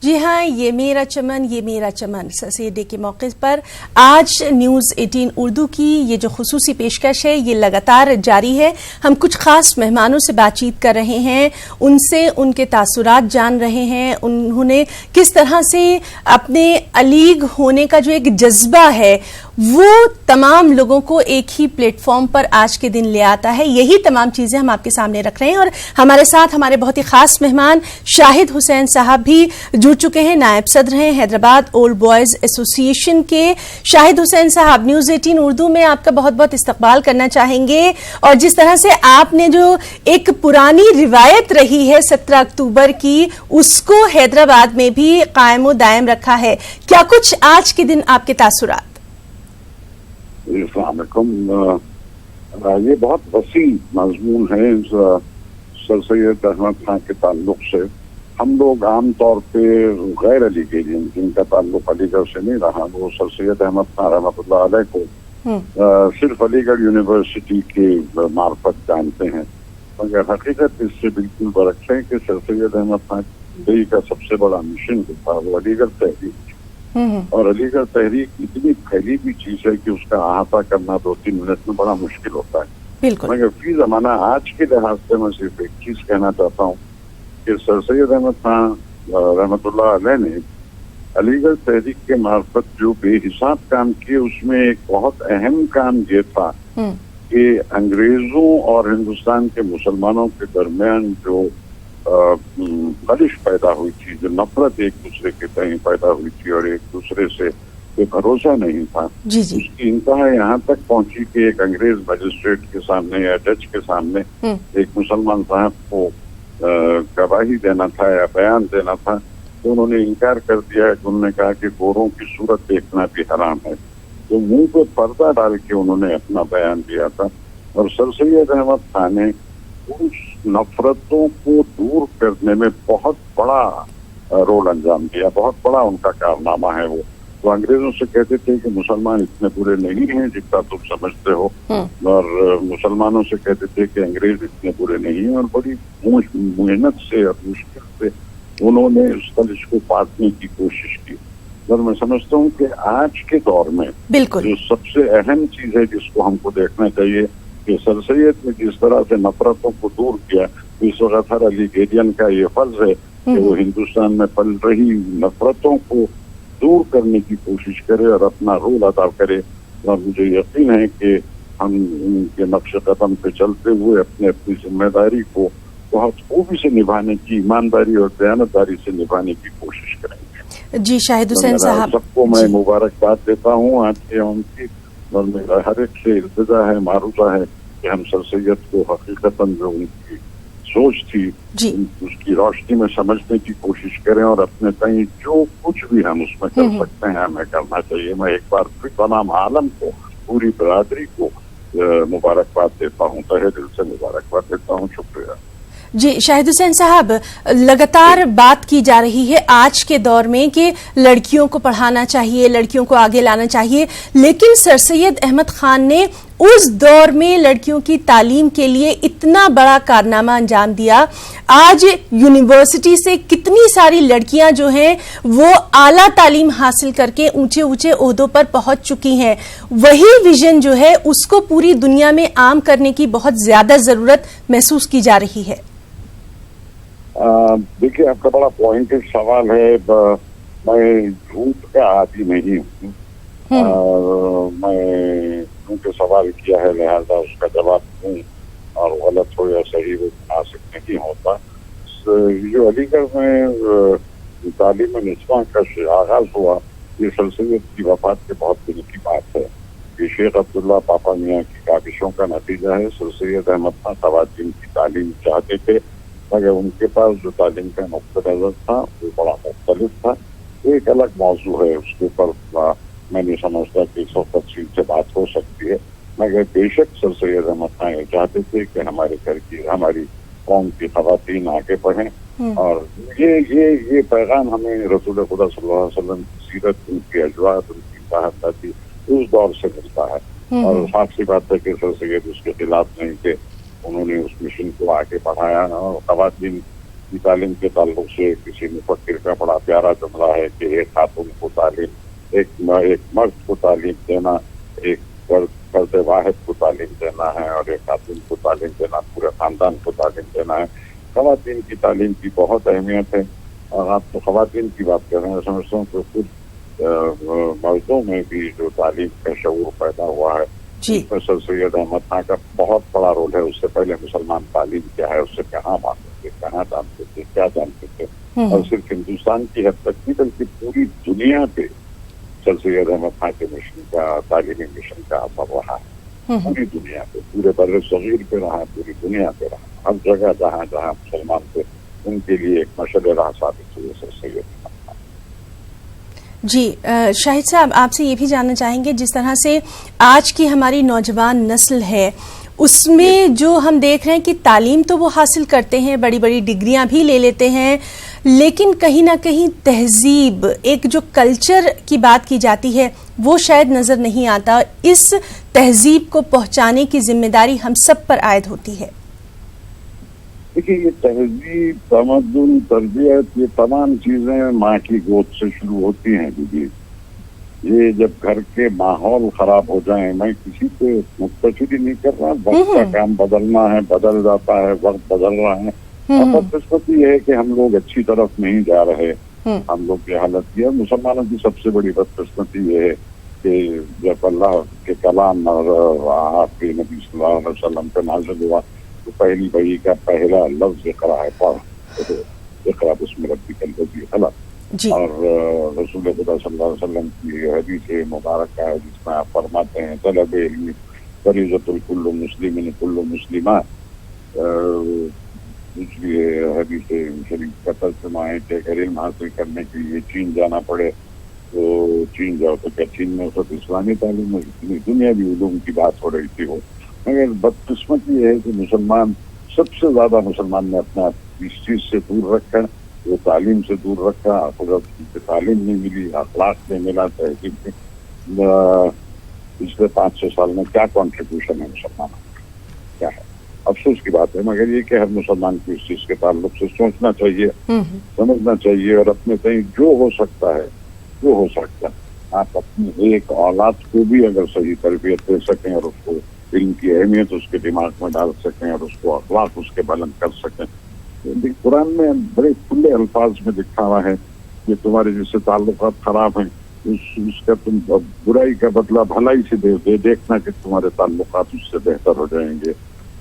जी हाँ, ये मेरा चमन ये मेरा चमन सर डे के मौके पर आज न्यूज़ 18 उर्दू की ये जो खुसूसी पेशकश है ये लगातार जारी है। हम कुछ खास मेहमानों से बातचीत कर रहे हैं, उनसे उनके तासुरात जान रहे हैं, उन्होंने किस तरह से अपने अलीग होने का जो एक जज्बा है वो तमाम लोगों को एक ही प्लेटफॉर्म पर आज के दिन ले आता है। यही तमाम चीजें हम आपके सामने रख रहे हैं और हमारे साथ हमारे बहुत ही खास मेहमान शाहिद हुसैन साहब भी जुड़ चुके हैं। नायब सदर हैं हैदराबाद ओल्ड बॉयज एसोसिएशन के। शाहिद हुसैन साहब, न्यूज़ 18 उर्दू में आपका बहुत बहुत इस्तकबाल करना चाहेंगे। और जिस तरह से आपने जो एक पुरानी रिवायत रही है 17 अक्टूबर की, उसको हैदराबाद में भी कायम दायम रखा है, क्या कुछ आज के दिन आपके तासुरात? अस्सलाम वालेकुम। ये बहुत वसी मजमून है सर सैयद अहमद खान के ताल्लुक से। हम लोग आमतौर पे गैर अलीगढ़ियन जिनका ताल्लुक अलीगढ़ से नहीं रहा, वो सर सैयद अहमद खान रहमतुल्लाह अलैह को सिर्फ अलीगढ़ यूनिवर्सिटी के मार्फत जानते हैं, मगर हकीकत इससे बिल्कुल बरक्स है कि सर सैयद अहमद खान दिल्ली का सबसे बड़ा मिशन जो था वो अलीगढ़ तहरीक, और अलीगढ़ तहरीक इतनी फैली हुई चीज है कि उसका अहाता करना 2-3 मिनट में बड़ा मुश्किल होता है। मगर फी जमाना आज के लिहाज से मैं सिर्फ एक चीज कहना चाहता हूँ कि सर सैयद अहमद खान रहमतुल्लाह अलैह ने अलीगढ़ तहरीक के मार्फत जो बेहिसाब काम किए, उसमें एक बहुत अहम काम ये था कि अंग्रेजों और हिंदुस्तान के मुसलमानों के दरमियान जो खलिश पैदा हुई थी, जो नफरत एक दूसरे के तय पैदा हुई थी और एक दूसरे से कोई भरोसा नहीं था, उसकी इंतहा यहाँ तक पहुंची कि एक अंग्रेज मजिस्ट्रेट के सामने या जज के सामने एक मुसलमान साहब को गवाही देना था या बयान देना था, तो उन्होंने इनकार कर दिया। उन्होंने कहा कि गोरों की सूरत देखना भी हराम है, तो मुंह पे पर्दा डाल के उन्होंने अपना बयान दिया था। और सर सैयद अहमद खान ने उस नफरतों को दूर करने में बहुत बड़ा रोल अंजाम दिया, बहुत बड़ा उनका कारनामा है वो। तो अंग्रेजों से कहते थे कि मुसलमान इतने बुरे नहीं हैं जितना तुम समझते हो, और मुसलमानों से कहते थे कि अंग्रेज इतने बुरे नहीं हैं, और बड़ी मेहनत से और मुश्किल से उन्होंने उस खलिश को पाटने की कोशिश की। और मैं समझता हूँ कि आज के दौर में जो सबसे अहम चीज है जिसको हमको देखना चाहिए कि सर सैयद ने जिस तरह से नफरतों को दूर किया, इस वक्त हर अलीगढ़ियन का ये फर्ज है कि वो हिंदुस्तान में पल रही नफरतों को दूर करने की कोशिश करे और अपना रोल अदा करे। और मुझे यकीन है कि हम उनके नक्श कदम पे चलते हुए अपने अपनी जिम्मेदारी को बहुत खूबी से निभाने की, ईमानदारी और दयानतदारी से निभाने की कोशिश करेंगे। जी शाहिद हुसैन साहब, सबको मैं मुबारकबाद देता हूँ आज के उनकी, और मेरा हर एक से इल्तिजा है, मारूजा है कि हम सर सैयद को हकीकतन जो उनकी सोच थी उसकी रोशनी में समझने की कोशिश करें, और अपने कहीं जो कुछ भी हम उसमें कर सकते हैं हमें करना चाहिए। मैं एक बार फिर तमाम आलम को, पूरी बरादरी को मुबारकबाद देता हूँ, तहे दिल से मुबारकबाद देता हूँ। शुक्रिया। जी शाहिद हुसैन साहब, लगातार बात की जा रही है आज के दौर में कि लड़कियों को पढ़ाना चाहिए, लड़कियों को आगे लाना चाहिए, लेकिन सर सैयद अहमद खान ने उस दौर में लड़कियों की तालीम के लिए इतना बड़ा कारनामा अंजाम दिया। आज यूनिवर्सिटी से कितनी सारी लड़कियां जो हैं वो आला तालीम हासिल करके ऊंचे ऊंचे ओहदों पर पहुंच चुकी हैं। वही विजन जो है उसको पूरी दुनिया में आम करने की बहुत ज्यादा जरूरत महसूस की जा रही है। देखिए, आपका बड़ा पॉइंटेड सवाल है। मैं झूठ का आदि नहीं हूँ, मैं झूठ सवाल किया है लिहाजा उसका जवाब दूं, और गलत हो या सही वो मुनासिब नहीं होता। जो अलीगढ़ में तालीम निस्वां का आगाज हुआ, ये सर सैयद की वफात के बहुत दिन की बात है। ये शेख अब्दुल्ला पापा मियाँ की काबिशों का नतीजा है। सर सैयद अहमद खान ख़वातीन की तालीम चाहते थे, मगर उनके पास जो तालीम का नुक्ता नज़र था वो बड़ा मुख्तलिफ था। एक अलग मौजू है, उसके ऊपर मैं नहीं समझता कि इस वक्त तफसील से बात हो सकती है, मगर बेशक सर सैयद अहमद खान ये चाहते थे कि हमारे घर की, हमारी कौम की ख़वातीन आगे बढ़ें, और ये पैगाम हमें रसूल खुदा सल्लल्लाहु अलैहि वसल्लम की सीरत, उनकी अजवात, उनकी साहबजादी उस दौर से मिलता है। और साफ सी बात है कि सर सैयद उसके खिलाफ नहीं थे, उन्होंने उस मिशन को आगे बढ़ाया और ख़वातीन की तालीम के ताल्लुक से किसी मुफक्किर का बड़ा प्यारा जुमला है कि एक खातून को तालीम, एक मर्द को तालीम देना, एक फर्द वाहिद को तालीम देना है, और एक खातून को तालीम देना पूरे खानदान को तालीम देना है। खवातीन की तालीम की बहुत अहमियत है। और आप तो खवातीन की बात कर रहे हैं, समझता हूँ तो खुद मर्दों में भी जो तालीम का शऊर पैदा हुआ है, इसमें सर सैयद अहमद खां का बहुत बड़ा रोल है। उससे पहले मुसलमान तालीम क्या है, उससे कहाँ मानते थे, कहाँ जानते थे, क्या जानते थे, और सिर्फ हिंदुस्तान की हद तक नहीं बल्कि पूरी दुनिया पे सर सैयद अहमद खां के मिशन का, तालीमी मिशन का असर रहा है। पूरी दुनिया पे, पूरे बर्रे सगीर पे रहा, पूरी दुनिया पे रहा, हर जगह जहाँ जहाँ मुसलमान थे उनके लिए एक मशअल राह साबित हुए सर सैयद अहमद खां। जी शाहिद साहब, आपसे ये भी जानना चाहेंगे, जिस तरह से आज की हमारी नौजवान नस्ल है उसमें जो हम देख रहे हैं कि तालीम तो वो हासिल करते हैं, बड़ी बड़ी डिग्रियां भी ले लेते हैं, लेकिन कहीं ना कहीं तहजीब, एक जो कल्चर की बात की जाती है वो शायद नजर नहीं आता। इस तहजीब को पहुंचाने की जिम्मेदारी हम सब पर आयद होती है। देखिए, ये तहजीब, तमद्दुन, तरबियत, ये तमाम चीजें माँ की गोद से शुरू होती हैं दीदी। ये जब घर के माहौल खराब हो जाए, मैं किसी पे मुख्तसरी नहीं कर रहा, वक्त का काम बदलना है, बदल जाता है, वक्त बदल रहा है। और बदकिस्मती है कि हम लोग अच्छी तरफ नहीं जा रहे। हम लोग की हालत ये है। मुसलमानों की सबसे बड़ी बदकिस्मती ये है कि जब अल्लाह के कलाम और आपके नबी सल्लल्लाहु अलैहि वसल्लम पे नाज़िल हुआ तो पहली वही का पहला लफ्ज इक़रा है, पढ़, तो इक़रा बिस्मि रब्बिकल लज़ी खलक़। और रसूल खुदा सल्लल्लाहु अलैहि वसल्लम की हदीस मुबारक है जिसमें आप फरमाते हैं, तलब इल्म फरीज़तुल कुल्लु मुस्लिमिन कुल्लु मुस्लिमात। इसलिए हदीस शरीफ का तर्जुमा है कि अगर इल्म हासिल करने के लिए चीन जाना पड़े तो चीन जाओ। तो क्या चीन में सब इस्लामी तालीम में इतनी दुनियावी उलूम की बात हो रही थी वो। मगर बदकिस्मती है कि मुसलमान, सबसे ज्यादा मुसलमान ने अपना इस चीज से दूर रखा, वो तालीम से दूर रखा। खुद तालीम नहीं मिली, अखलाक नहीं मिला, तहजीब नहीं। पिछले 500 साल में क्या कॉन्ट्रीब्यूशन है मुसलमानों का, क्या है? अफसोस की बात है। मगर ये कि हर मुसलमान को इस चीज के ताल्लुक से सोचना चाहिए, समझना चाहिए, और अपने कहीं जो हो सकता है, जो हो सकता है, आप अपनी एक औलाद को भी अगर सही तरबियत दे सकें और उसको इल्म की अहमियत उसके दिमाग में डाल सकें और उसको अखलाक उसके बुलंद कर सकें। कुरान में बड़े खुले अल्फाज में लिखा हुआ है कि तुम्हारे जिससे ताल्लुकात खराब हैं उसका तुम बुराई का बदला भलाई से दे देखना कि तुम्हारे ताल्लुकात उससे बेहतर हो जाएंगे।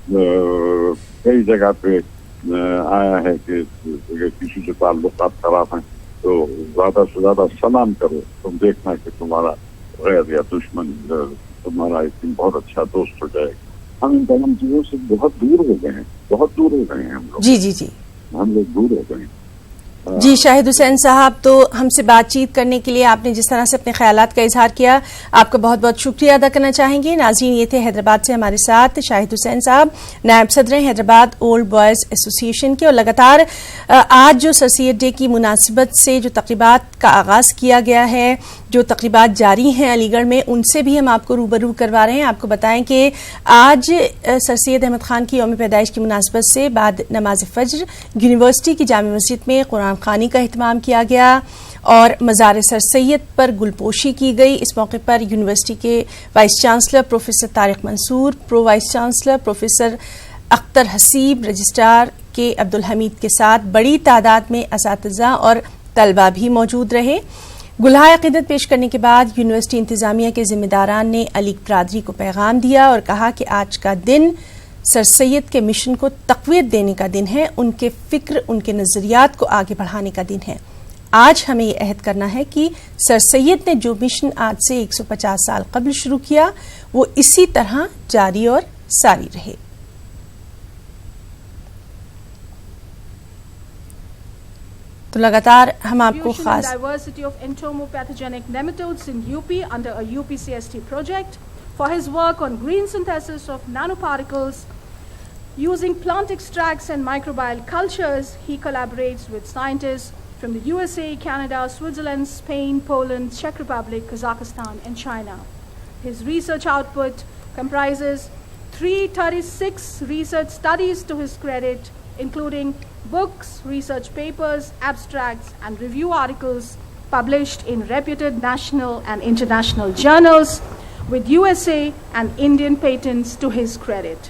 कई जगह पे आया है कि किसी से ताल्लुकात खराब हैं तो ज्यादा से ज्यादा सलाम करो, तुम देखना कि तुम्हारा गैर या दुश्मन तुम्हारा एक दिन बहुत अच्छा दोस्त हो जाएगा। हम इन तमाम चीजों से बहुत दूर हो गए हैं, बहुत दूर हो गए हैं हम लोग। जी हम लोग दूर हो गए हैं। जी शाहिद हुसैन साहब, तो हमसे बातचीत करने के लिए आपने जिस तरह से अपने ख्यालात का इजहार किया, आपका बहुत बहुत शुक्रिया अदा करना चाहेंगे। नाज़रीन, ये थे हैदराबाद से हमारे साथ शाहिद हुसैन साहब, नायब सदर हैदराबाद ओल्ड बॉयज़ एसोसिएशन के। और लगातार आज जो सर सैयद डे की मुनासिबत से जो तक़रीबात का आगाज़ किया गया है, जो तक़रीबात जारी हैं अलीगढ़ में, उनसे भी हम आपको रूबरू करवा रहे हैं। आपको बताएं कि आज सर सैयद अहमद खान की यौम पैदाइश की मुनासिबत से बाद नमाज फ़ज्र यूनिवर्सिटी की जामे मस्जिद में कुरान खानी का एहतमाम किया गया और मज़ार सर सैयद पर गुलपोशी की गई। इस मौके पर यूनिवर्सिटी के vice chancellor professor Tariq Mansoor, pro vice chancellor professor Akhtar Haseeb, registrar के अब्दुल हमीद के साथ बड़ी तादाद में असातिज़ा और तलबा भी मौजूद रहे। गुलहाए अक़ीदत पेश करने के बाद यूनिवर्सिटी इंतजामिया के जिम्मेदारान ने अली बरादरी को पैगाम दिया और कहा कि आज का दिन सर सैयद के मिशन को तक़वियत देने का दिन है, उनके फ़िक्र, उनके नज़रियात को आगे बढ़ाने का दिन है। आज हमें ये अहद करना है कि सर सैयद ने जो मिशन आज से 150 साल कबल शुरू किया वो इसी तरह जारी और सारी रहे। तो लगातार हम आपको खास diversity of entomopathogenic nematodes in UP under a UPCST project for his work on green synthesis of nanoparticles using plant extracts and microbial cultures. He collaborates with scientists from the USA, Canada, Switzerland, Spain, Poland, Czech Republic, Kazakhstan and China. His research output comprises 336 research studies to his credit, including books, research papers, abstracts, and review articles published in reputed national and international journals, with USA and Indian patents to his credit.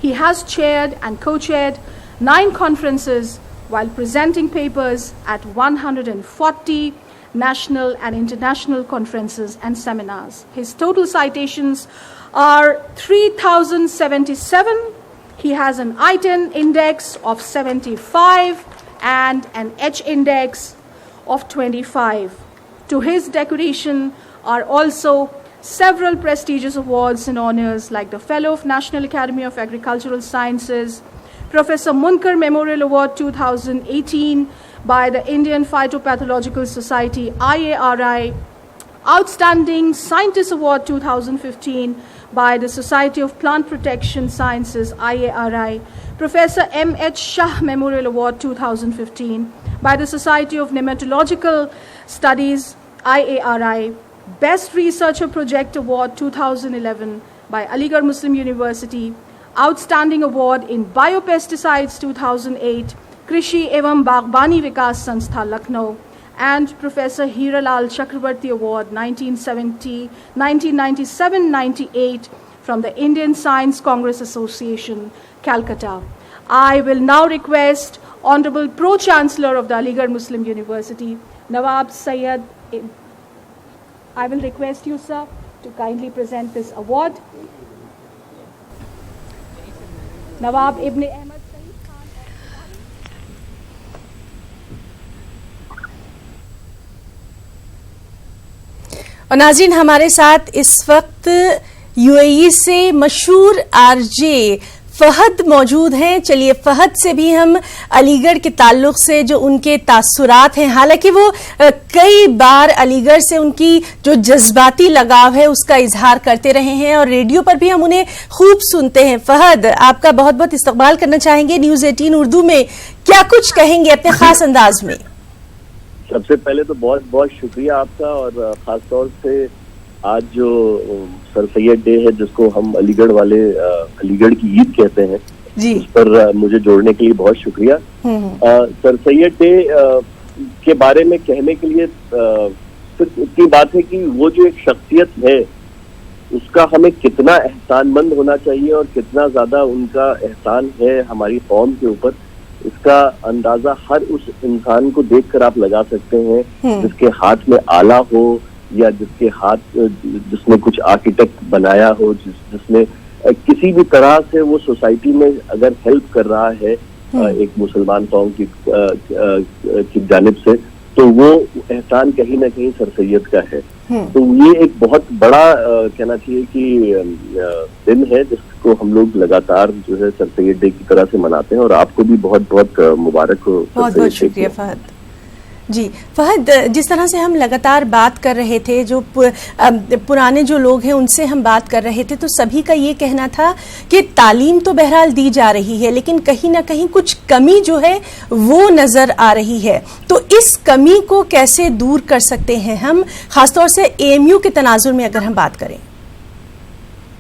He has chaired and co-chaired 9 conferences while presenting papers at 140 national and international conferences and seminars. His total citations are 3,077. He has an I-10 index of 75 and an H index of 25. To his decoration are also several prestigious awards and honors like the Fellow of National Academy of Agricultural Sciences, Professor Munkar Memorial Award 2018 by the Indian Phytopathological Society IARI, Outstanding Scientist Award 2015 by the Society of Plant Protection Sciences IARI, Professor M.H. Shah Memorial Award 2015 by the Society of Nematological Studies IARI, Best Researcher Project Award 2011 by Aligarh Muslim University, Outstanding Award in Biopesticides 2008, Krishi Evam Baghbani Vikas Sanstha Lucknow, and Professor Hiralal Chakrabarti Award 1997-98 from the Indian Science Congress Association, Calcutta. I will now request Honorable Pro-Chancellor of the Aligarh Muslim University, Nawab Syed. I will request you, sir, to kindly present this award. Nawab Ibn Ahmad Saeed Khan. और नाज़रीन, हमारे साथ इस वक्त UAE से मशहूर RJ Fahad मौजूद हैं। चलिए फहद से भी हम अलीगढ़ के ताल्लुक से जो उनके तासुरात हैं, हालांकि वो कई बार अलीगढ़ से उनकी जो जज्बाती लगाव है उसका इजहार करते रहे हैं और रेडियो पर भी हम उन्हें खूब सुनते हैं। फहद, आपका बहुत बहुत इस्तकबाल करना चाहेंगे न्यूज़ 18 उर्दू में, क्या कुछ कहेंगे अपने खास अंदाज में? सबसे पहले तो बहुत बहुत शुक्रिया आपका, और खास तौर से आज जो सर सैयद डे है जिसको हम अलीगढ़ वाले अलीगढ़ की ईद कहते हैं जी, उस पर मुझे जोड़ने के लिए बहुत शुक्रिया। सर सैयद डे के बारे में कहने के लिए सिर्फ इतनी बात है कि वो जो एक शख्सियत है उसका हमें कितना एहसानमंद होना चाहिए और कितना ज्यादा उनका एहसान है हमारी कौम के ऊपर, इसका अंदाजा हर उस इंसान को देखकर आप लगा सकते हैं जिसके हाथ में आला हो या जिसके हाथ जिसने कुछ आर्किटेक्ट बनाया हो, जिसने किसी भी तरह से वो सोसाइटी में अगर हेल्प कर रहा है एक मुसलमान कौम की जानिब से, तो वो एहसान कहीं ना कहीं सर सैयद का है। तो ये एक बहुत बड़ा कहना चाहिए कि दिन है जिसको हम लोग लगातार जो है सर सैयद डे की तरह से मनाते हैं, और आपको भी बहुत बहुत मुबारक हो। बहुत बहुत शुक्रिया फहद जी। फहद, जिस तरह से हम लगातार बात कर रहे थे, जो पुराने जो लोग हैं उनसे हम बात कर रहे थे, तो सभी का ये कहना था कि तालीम तो बहरहाल दी जा रही है लेकिन कहीं ना कहीं कुछ कमी जो है वो नजर आ रही है। तो इस कमी को कैसे दूर कर सकते हैं हम, खासतौर से एएमयू के तनाजुर में अगर हम बात करें?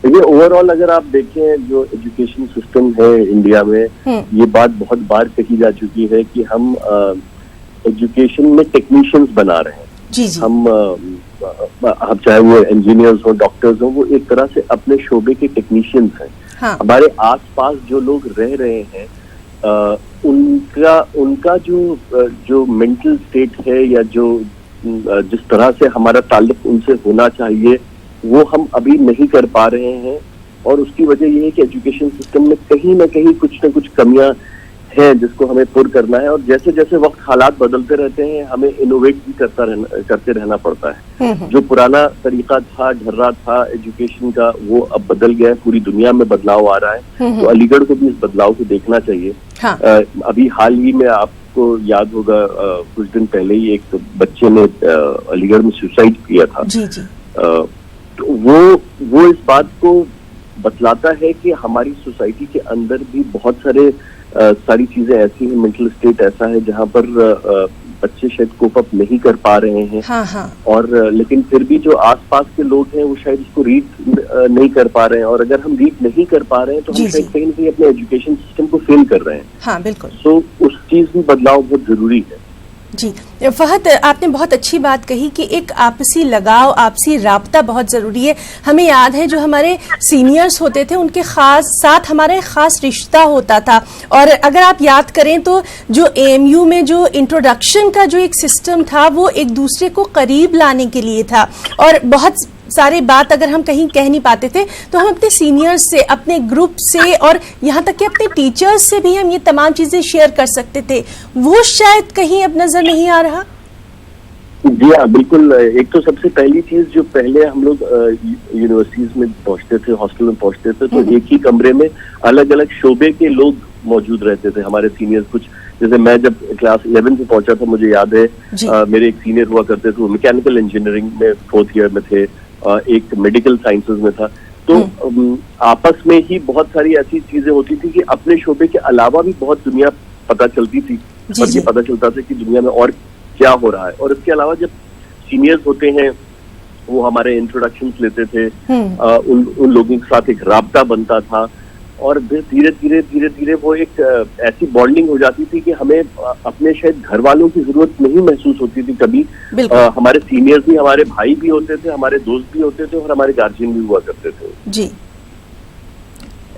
देखिए, ओवरऑल अगर आप देखें जो एजुकेशन सिस्टम है इंडिया में, ये बात बहुत बार कही जा चुकी है कि हम एजुकेशन में टेक्नीशियंस बना रहे हैं। जी जी। हम चाहे वो इंजीनियर्स हो, डॉक्टर्स हो, वो एक तरह से अपने शोबे के टेक्नीशियंस हैं। हाँ। हमारे आसपास जो लोग रह रहे हैं उनका जो मेंटल स्टेट है या जो जिस तरह से हमारा ताल्लुक उनसे होना चाहिए वो हम अभी नहीं कर पा रहे हैं, और उसकी वजह ये है कि एजुकेशन सिस्टम में कहीं ना कहीं कुछ ना कुछ कमियां हैं जिसको हमें पूर्ण करना है। और जैसे जैसे वक्त हालात बदलते रहते हैं हमें इनोवेट भी करते रहना पड़ता है। जो पुराना तरीका था, ढर्रा था एजुकेशन का, वो अब बदल गया है, पूरी दुनिया में बदलाव आ रहा है, तो अलीगढ़ को भी इस बदलाव को देखना चाहिए। हाँ। अभी हाल ही में आपको याद होगा कुछ दिन पहले ही एक बच्चे ने अलीगढ़ में सुसाइड किया था। जी जी। तो वो इस बात को बतलाता है कि हमारी सोसाइटी के अंदर भी बहुत सारी चीजें ऐसी हैं, मेंटल स्टेट ऐसा है जहां पर बच्चे शायद कोप अप नहीं कर पा रहे हैं। हाँ। और लेकिन फिर भी जो आसपास के लोग हैं वो शायद इसको रीड नहीं कर पा रहे हैं, और अगर हम रीड नहीं कर पा रहे हैं तो हम शायद कहीं ना कहीं अपने एजुकेशन सिस्टम को फेल कर रहे हैं। हाँ बिल्कुल। तो उस चीज में बदलाव बहुत जरूरी है। जी फहद, आपने बहुत अच्छी बात कही कि एक आपसी लगाव, आपसी राब्ता बहुत जरूरी है। हमें याद है जो हमारे सीनियर्स होते थे उनके साथ हमारा खास रिश्ता होता था, और अगर आप याद करें तो जो एएमयू में जो इंट्रोडक्शन का जो एक सिस्टम था वो एक दूसरे को करीब लाने के लिए था, और बहुत सारी बात अगर हम कहीं कह नहीं पाते थे तो हम अपने सीनियर्स से, अपने ग्रुप से, और यहाँ तक कि अपने टीचर्स से भी हम ये तमाम चीजें शेयर कर सकते थे। वो शायद कहीं अब नजर नहीं आ रहा। जी हाँ बिल्कुल। एक तो सबसे पहली चीज, जो पहले हम लोग यूनिवर्सिटीज में पहुंचते थे, हॉस्टल में पहुंचते थे, तो एक ही कमरे में अलग अलग शोबे के लोग मौजूद रहते थे। हमारे सीनियर्स, कुछ जैसे मैं जब क्लास 11 में पहुंचा था, मुझे याद है मेरे एक सीनियर हुआ करते थे, वो मैकेनिकल इंजीनियरिंग में 4th ईयर में थे, एक मेडिकल साइंसेज में था। तो आपस में ही बहुत सारी ऐसी चीजें होती थी कि अपने शोबे के अलावा भी बहुत दुनिया पता चलती थी, और ये पता चलता था कि दुनिया में और क्या हो रहा है। और इसके अलावा जब सीनियर्स होते हैं वो हमारे इंट्रोडक्शंस लेते थे, उन लोगों के साथ एक राब्ता बनता था, और धीरे धीरे वो एक ऐसी बॉन्डिंग हो जाती थी कि हमें अपने शायद घर वालों की जरूरत नहीं महसूस होती थी कभी। हमारे सीनियर्स भी हमारे भाई भी होते थे, हमारे दोस्त भी होते थे, और हमारे गार्जियन भी हुआ करते थे।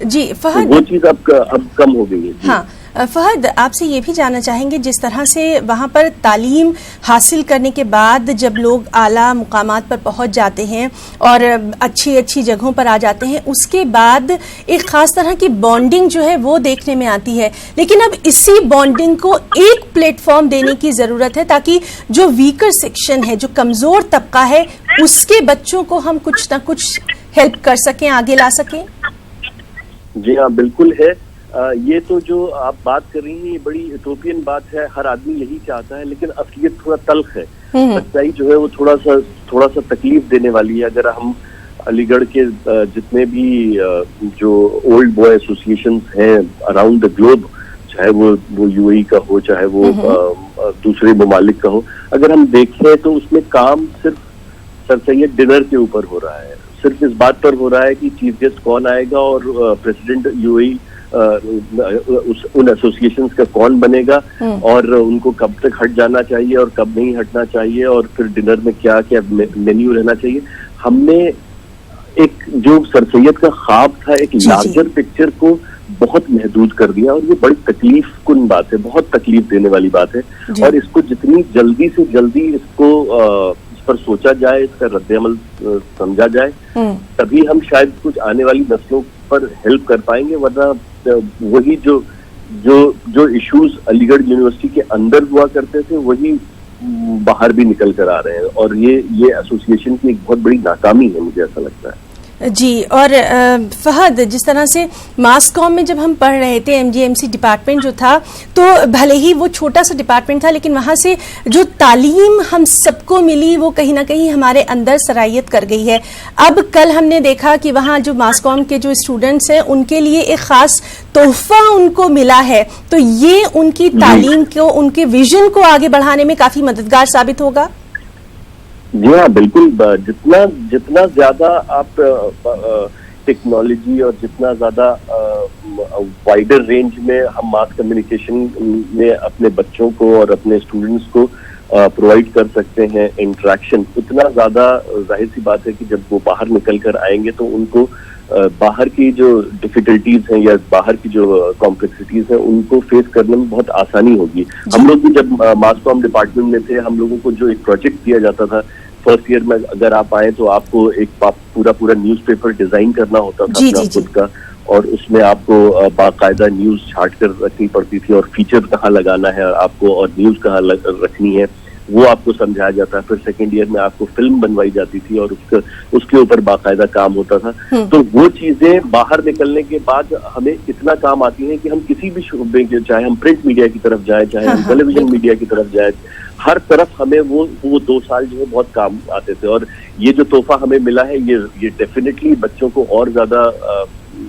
जी फहद, वो चीज अब कम हो गई है। हाँ फहद, आपसे ये भी जानना चाहेंगे, जिस तरह से वहाँ पर तालीम हासिल करने के बाद जब लोग आला मुकामात पर पहुँच जाते हैं और अच्छी अच्छी जगहों पर आ जाते हैं, उसके बाद एक ख़ास तरह की बॉन्डिंग जो है वो देखने में आती है। लेकिन अब इसी बॉन्डिंग को एक प्लेटफॉर्म देने की ज़रूरत है ताकि जो वीकर सेक्शन है, जो कमज़ोर तबका है, उसके बच्चों को हम कुछ ना कुछ हेल्प कर सकें, आगे ला सकें। जी हाँ बिल्कुल है। ये तो जो आप बात कर रही हैं ये बड़ी यूटोपियन बात है, हर आदमी यही चाहता है, लेकिन असलियत थोड़ा तल्ख है। सच्चाई जो है वो थोड़ा सा तकलीफ देने वाली है। अगर हम अलीगढ़ के जितने भी जो ओल्ड बॉय एसोसिएशन हैं अराउंड द ग्लोब, चाहे वो यूएई का हो, चाहे वो दूसरे ममालिक का हो, अगर हम देखें तो उसमें काम सिर्फ सर सैयद डिनर के ऊपर हो रहा है। सिर्फ इस बात पर हो रहा है कि चीफ गेस्ट कौन आएगा और प्रेसिडेंट यूएई उन एसोसिएशंस का कौन बनेगा, और उनको कब तक हट जाना चाहिए और कब नहीं हटना चाहिए, और फिर डिनर में क्या क्या मेन्यू रहना चाहिए। हमने एक जो सर सैयद का ख्वाब था, एक लार्जर पिक्चर को बहुत महदूद कर दिया, और ये बड़ी तकलीफ कुन बात है, बहुत तकलीफ देने वाली बात है। और इसको जितनी जल्दी से जल्दी इस पर सोचा जाए, इसका रद्द-ए-अमल समझा जाए, तभी हम शायद कुछ आने वाली नस्लों पर हेल्प कर पाएंगे। वरना वही जो इश्यूज अलीगढ़ यूनिवर्सिटी के अंदर हुआ करते थे वही बाहर भी निकल कर आ रहे हैं, और ये एसोसिएशन की एक बहुत बड़ी नाकामी है, मुझे ऐसा लगता है। जी, और फहद, जिस तरह से मास कॉम में जब हम पढ़ रहे थे, एमजीएमसी डिपार्टमेंट जो था, तो भले ही वो छोटा सा डिपार्टमेंट था, लेकिन वहाँ से जो तालीम हम सबको मिली वो कहीं ना कहीं हमारे अंदर सरायत कर गई है। अब कल हमने देखा कि वहाँ जो मास कॉम के जो स्टूडेंट्स हैं उनके लिए एक ख़ास तोहफा उनको मिला है, तो ये उनकी तालीम को, उनके विजन को आगे बढ़ाने में काफ़ी मददगार साबित होगा। जी हाँ बिल्कुल। जितना ज्यादा आप टेक्नोलॉजी और जितना ज्यादा वाइडर रेंज में हम मास कम्युनिकेशन में अपने बच्चों को और अपने स्टूडेंट्स को प्रोवाइड कर सकते हैं इंटरेक्शन, उतना ज्यादा जाहिर सी बात है कि जब वो बाहर निकल कर आएंगे तो उनको बाहर की जो डिफिकल्टीज हैं या बाहर की जो कॉम्प्लेक्सिटीज हैं उनको फेस करने में बहुत आसानी होगी। हम लोग भी जब मास कॉम डिपार्टमेंट में थे, हम लोगों को जो एक प्रोजेक्ट दिया जाता था फर्स्ट ईयर में, अगर आप आए तो आपको एक पूरा न्यूज़पेपर डिजाइन करना होता था अपना खुद का, और उसमें आपको बाकायदा न्यूज छाट कर रखनी पड़ती थी, और फीचर कहाँ लगाना है आपको और न्यूज कहाँ रखनी है वो आपको समझाया जाता है। फिर सेकेंड ईयर में आपको फिल्म बनवाई जाती थी और उसके ऊपर बाकायदा काम होता था। तो वो चीजें बाहर निकलने के बाद हमें इतना काम आती हैं कि हम किसी भी शोबे के, चाहे हम प्रिंट मीडिया की तरफ जाए, चाहे हम टेलीविजन मीडिया की तरफ जाए, हर तरफ हमें वो 2 साल जो है बहुत काम आते थे। और ये जो तोहफा हमें मिला है ये डेफिनेटली बच्चों को और ज्यादा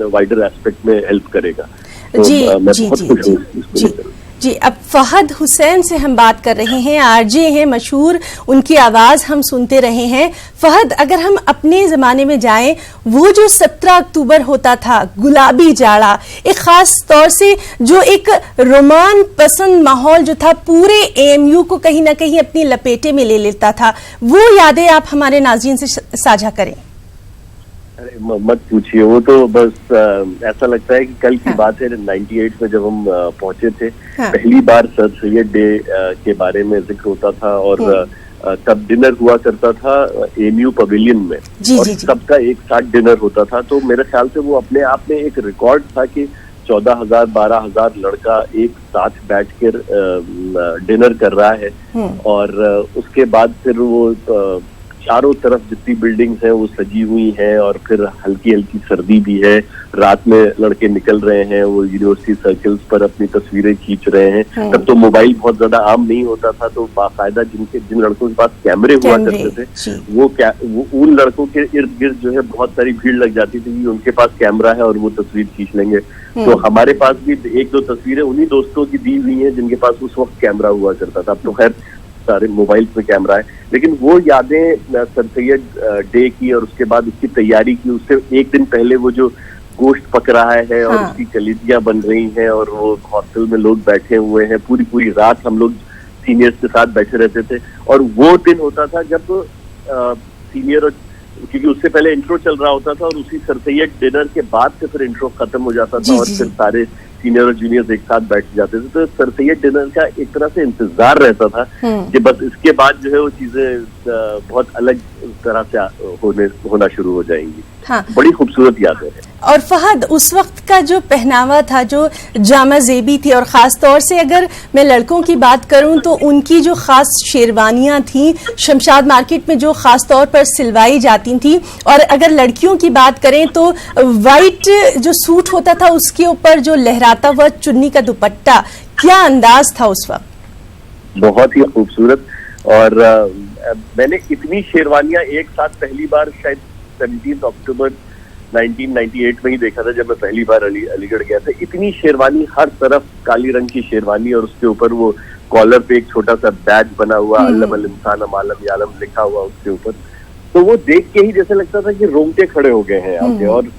वाइडर एस्पेक्ट में हेल्प करेगा। तो मैं बहुत खुश हूँ। जी, अब फहद हुसैन से हम बात कर रहे हैं, आरजे हैं मशहूर, उनकी आवाज हम सुनते रहे हैं। फहद, अगर हम अपने जमाने में जाएं, वो जो 17 अक्टूबर होता था, गुलाबी जाड़ा, एक खास तौर से जो एक रोमान पसंद माहौल जो था पूरे एएमयू को कहीं ना कहीं अपनी लपेटे में ले लेता था, वो यादें आप हमारे नाज़रीन से साझा करें। अरे मत पूछिए, वो तो बस ऐसा लगता है कि कल की बात है। 98 में जब हम पहुंचे थे, पहली बार सर सैयद डे के बारे में जिक्र होता था और तब डिनर हुआ करता था एएमयू पवेलियन में और सबका एक साथ डिनर होता था। तो मेरे ख्याल से वो अपने आप में एक रिकॉर्ड था कि 14,000 12,000 लड़का एक साथ बैठकर डिनर कर रहा है और उसके बाद फिर वो चारों तरफ जितनी बिल्डिंग्स हैं वो सजी हुई हैं और फिर हल्की हल्की सर्दी भी है। रात में लड़के निकल रहे हैं, वो यूनिवर्सिटी सर्कल्स पर अपनी तस्वीरें खींच रहे हैं। तब तो मोबाइल बहुत ज्यादा आम नहीं होता था, तो बाकायदा जिन लड़कों के पास कैमरे हुआ करते थे वो उन लड़कों के इर्द गिर्द जो है बहुत सारी भीड़ लग जाती थी कि उनके पास कैमरा है और वो तस्वीर खींच लेंगे। तो हमारे पास भी एक दो तस्वीरें उन्हीं दोस्तों की दी हुई हैं जिनके पास उस वक्त कैमरा हुआ करता था। अब तो खैर सारे मोबाइल में कैमरा है, लेकिन वो यादें सर सैयद डे की और उसके बाद उसकी तैयारी की, उससे एक दिन पहले वो जो गोश्त पक रहा है और उसकी कलीदियां बन रही हैं और वो हॉस्टल में लोग बैठे हुए हैं, पूरी रात हम लोग सीनियर्स के साथ बैठे रहते थे। और वो दिन होता था जब सीनियर, क्योंकि उससे पहले इंट्रो चल रहा होता था और उसी सर सैयद डिनर के बाद से फिर इंट्रो खत्म हो जाता था और फिर सारे सीनियर और जूनियर्स एक साथ बैठ जाते थे। तो सर सैयद डिनर का एक तरह से इंतजार रहता था कि बस इसके बाद जो है वो चीजें बहुत अलग तरह से होना शुरू हो जाएंगी। हाँ। बड़ी खूबसूरत यादें हैं। और फहद, उस वक्त का जो पहनावा था, जो जामा जेबी थी, और ख़ास तौर से अगर मैं लड़कों की बात करूं तो उनकी जो ख़ास शेरवानियां थी शमशाद मार्केट में जो ख़ास तौर पर सिलवाई जाती थी, और अगर लड़कियों की बात करें तो वाइट जो सूट होता था उसके ऊपर जो लहराता हुआ चुन्नी का दुपट्टा, क्या अंदाज था उस वक्त। बहुत ही खूबसूरत। और मैंने इतनी शेरवानियां एक साथ पहली बार शायद 17 अक्टूबर 1998 में ही देखा था जब मैं पहली बार अलीगढ़ गया था। इतनी शेरवानी, हर तरफ काली रंग की शेरवानी और उसके ऊपर वो कॉलर पे एक छोटा सा बैज बना हुआ, अल्लम अल इंसान मालम यालम लिखा हुआ उसके ऊपर। तो वो देख के ही जैसे लगता था कि रोंगटे खड़े हो गए हैं यहाँ पे। और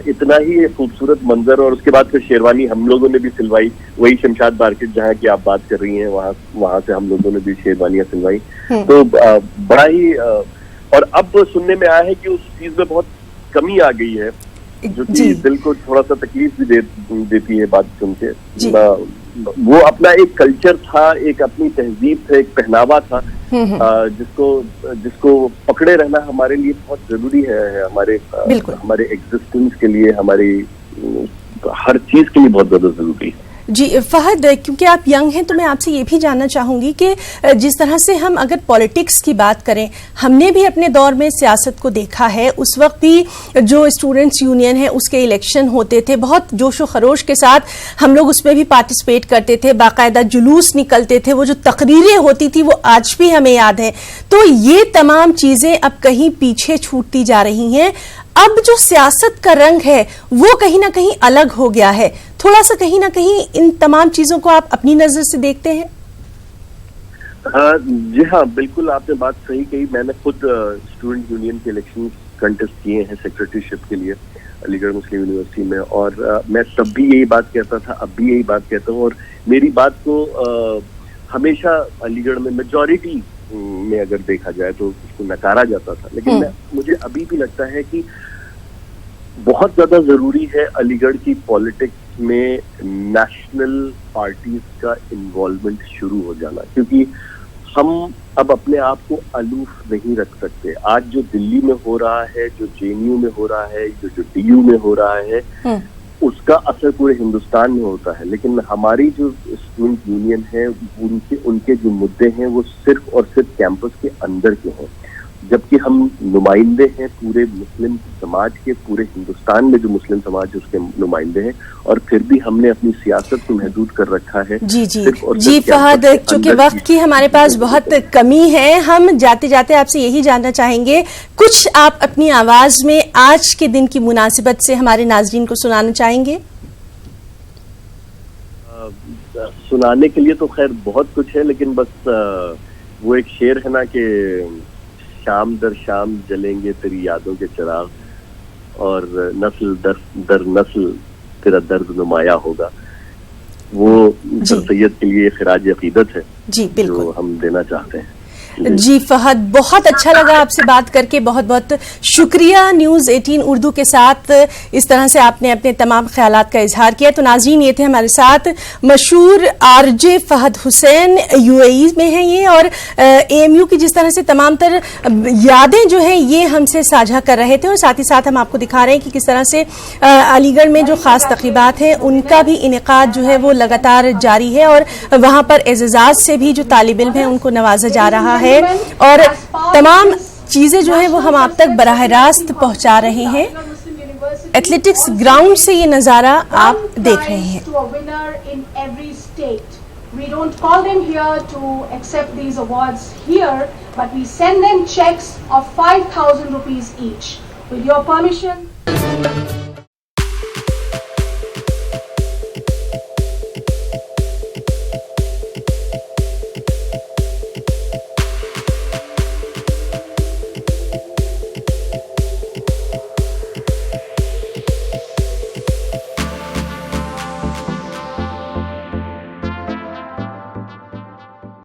इतना ही खूबसूरत मंजर। और उसके बाद फिर शेरवानी हम लोगों ने भी सिलवाई, वही शमशाद मार्केट जहाँ की आप बात कर रही हैं, वहां से हम लोगों ने भी शेरवानियां सिलवाई। तो बड़ा ही और अब सुनने में आया है कि उस चीज में बहुत कमी आ गई है, जो कि दिल को थोड़ा सा तकलीफ भी देती है बात सुन के। वो अपना एक कल्चर था, एक अपनी तहजीब था, एक पहनावा था जिसको पकड़े रहना हमारे लिए बहुत जरूरी है, हमारे एग्जिस्टेंस के लिए, हमारी हर चीज के लिए बहुत ज्यादा जरूरी है। जी फहद, क्योंकि आप यंग हैं तो मैं आपसे ये भी जानना चाहूंगी कि जिस तरह से हम अगर पॉलिटिक्स की बात करें, हमने भी अपने दौर में सियासत को देखा है। उस वक्त भी जो स्टूडेंट्स यूनियन है उसके इलेक्शन होते थे, बहुत जोशो खरोश के साथ हम लोग उसमें भी पार्टिसिपेट करते थे, बाकायदा जुलूस निकलते थे, वो जो तकरीरें होती थी वो आज भी हमें याद है। तो ये तमाम चीजें अब कहीं पीछे छूटती जा रही हैं। अब जो सियासत का रंग है वो कहीं ना कहीं अलग हो गया है। थोड़ा सा कहीं ना कहीं इन तमाम चीजों को आप अपनी नजर से देखते हैं? जी हाँ, बिल्कुल आपने बात सही कही। मैंने खुद स्टूडेंट यूनियन के इलेक्शन कंटेस्ट किए हैं सेक्रेटरीशिप के लिए अलीगढ़ मुस्लिम यूनिवर्सिटी में, और मैं तब भी यही बात कहता था, अब भी यही बात कहता हूँ। और मेरी बात को हमेशा अलीगढ़ में मेजॉरिटी में अगर देखा जाए तो उसको नकारा जाता था, लेकिन मुझे अभी भी लगता है कि बहुत ज्यादा जरूरी है अलीगढ़ की पॉलिटिक्स में नेशनल पार्टीज का इन्वॉल्वमेंट शुरू हो जाना, क्योंकि हम अब अपने आप को अलूफ नहीं रख सकते। आज जो दिल्ली में हो रहा है, जो जेएनयू में हो रहा है, जो डीयू में हो रहा है, उसका असर पूरे हिंदुस्तान में होता है। लेकिन हमारी जो स्टूडेंट यूनियन है, उनके जो मुद्दे हैं वो सिर्फ और सिर्फ कैंपस के अंदर के हैं, जबकि हम नुमाइंदे हैं पूरे मुस्लिम समाज के, पूरे हिंदुस्तान में जो मुस्लिम समाज है उसके नुमाइंदे हैं, और फिर भी हमने अपनी सियासत को महदूद कर रखा है। जी फहद, चूंकि वक्त की हमारे पास बहुत कमी है, हम जाते जाते आपसे यही जानना चाहेंगे, कुछ आप अपनी आवाज में आज के दिन की मुनासिबत से हमारे नाजरीन को सुनाना चाहेंगे? सुनाने के लिए तो खैर बहुत कुछ है, लेकिन बस वो एक शेर है ना कि शाम दर शाम जलेंगे तेरी यादों के चिराग, और नस्ल दर नस्ल तेरा दर्द नुमाया होगा, वो सर सैयद के लिए खिराज अकीदत है जी, बिल्कुल, जो हम देना चाहते हैं। जी फहद, बहुत अच्छा लगा आपसे बात करके, बहुत बहुत शुक्रिया। न्यूज़ 18 उर्दू के साथ इस तरह से आपने अपने तमाम ख्यालात का इजहार किया। तो नाज़रीन, ये थे हमारे साथ मशहूर आरजे फहद हुसैन, यूएई में हैं ये, और एएमयू की जिस तरह से तमाम तर यादें जो हैं ये हमसे साझा कर रहे थे, और साथ ही साथ हम आपको दिखा रहे हैं कि किस तरह से अलीगढ़ में जो खास तकरीबात हैं उनका भी इनेकाद जो है वो लगातार जारी है, और वहाँ पर एजाज से भी जो तालिब इल्म है उनको नवाजा जा रहा है, और तमाम चीजें जो है वो हम आप तक बराह रास्त पहुंचा रहे हैं। एथलेटिक्स ग्राउंड से ये नजारा आप देख रहे हैं। We don't call them here to accept these awards here, but we send them checks of 5,000 rupees each. With your permission,